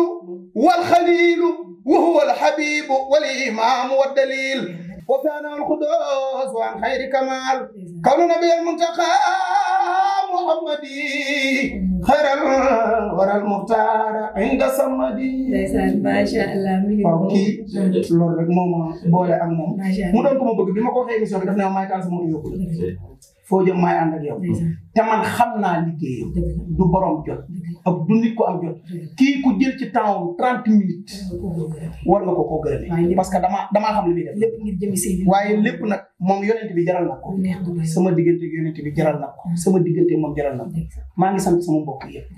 والخليل وهو الحبيب والإمام والدليل وكان القدوس وعن خير كمال كون نبي المنتقى محمدي خير الورى المختار عند صمدي ما شاء الله kii loolu rek moom boole ak moom mu doon ko ma bëgg bi ma ko waxee émission bi daf ne ma may taal sama moto yóbbu foo jëm may ànd ak yow te man xam naa liggéeyam du borom jot ak du nit ko am jot kii ku jël ci temps 30 minutes war nga ko koo gërëmee parce que damaa xam li muy def lépp ngir jëmi Seydina waaye lépp nag moom yonent bi jaral na ko sama diggante yonent bi jaral na ko sama diggante moom jaral na ko maa ngi sant sama mbokk yëpp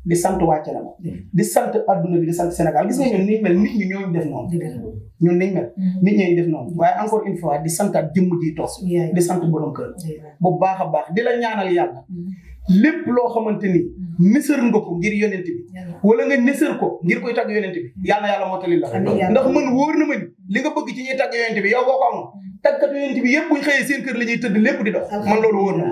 di sant wàcce na ma di sant adduna bi di sant Sénégal gis nga ñun niñ mel nit ñi ñooñu def noonu ñun niñ mel nit ñi def noonu waaye encore une fois di santaat jëmm ji toog di sant borom kër bu baax a baax di la ñaanal yàlla lépp loo xamante ni nësër nga ko ngir yonent bi wala nga nësër ko ngir koy tagg yonent bi yàlla mottali la ndax man wóor na ma ni li nga bëgg ci ñuy tagg yonent bi yow boo ko amoon tàggatu yonent bi yëpp buñ xëyee seen kër la ñuy tëdd lépp di dox man loolu wóor na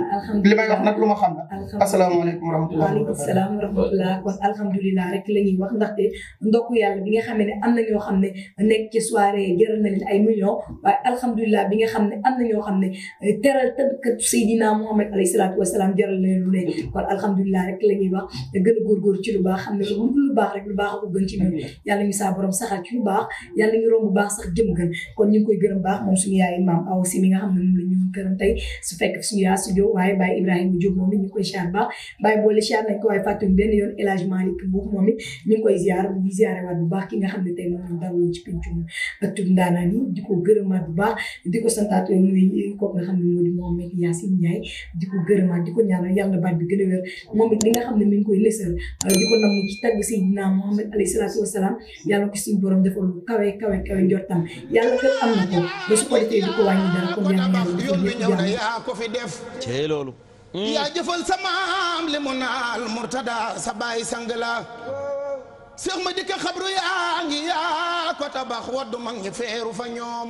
li may wax nag lu ma xam la asalaamaaleykum wa rahmatulah waaleykum salaam wa rahmatulah kon alhamdulilah rek la ñuy wax ndaxte ndokku yàlla bi nga xam ne am na ñoo xam ne nekk ci soirée jëral na leen ay millions waaye alhamdulilah bi nga xam ne am na ñoo xam ne teral tëddkat Seydina Muhammad alayhi salaatu wasalaam jëral na leen lu ne kon alhamdulilah rek la ñuy wax gën a góorgóor ci lu baax xam ne lu baax rek lu baax ko gën ci ñun yàlla ñu saa borom saxal ci lu baax yàlla ñu romb baax sax jëm gën kon ñu ngi koy gërëm baax moom suñu yaay maam aw si mi nga xam ne moom la ñu gërëm tey su fekk suñu yaa studio waaye Baye Ibrahima Diop moom it ñu koy ziar baax Baye boole ziar nañ ko waaye fàttali benn yoon El Hadj Malick Mbow moom it ñu ngi koy ziar bu ziare waat bu baax ki nga xam ne tey moom lañ dalaloon ci pencum ak tub ndaanaan yi di ko gërëmaat bu baax di ko santaat muy kooku nga xam ne moo di Mohamed Yacine Ndiaye di ko gërëmaat di ko ñaanal yàlla baat bi gën a wér moom it li nga xam ne mi ngi koy nësal di ko namm ci tagg Seydina Muhammad alayhi salaatu wasalaam yàlla ko suñu borom defal lu kawe kawe kawe njortam yàlla kat am na ko ba su ko defee di ko wàññi dara kon yàlla yaa ko fi def cee loolu yaa jëfal sa maam li mu naal Murtada sa baay sang la Seex ma dikk xabru yaa ngi yaa ko tabax waddu mag ñi feeru fa ñoom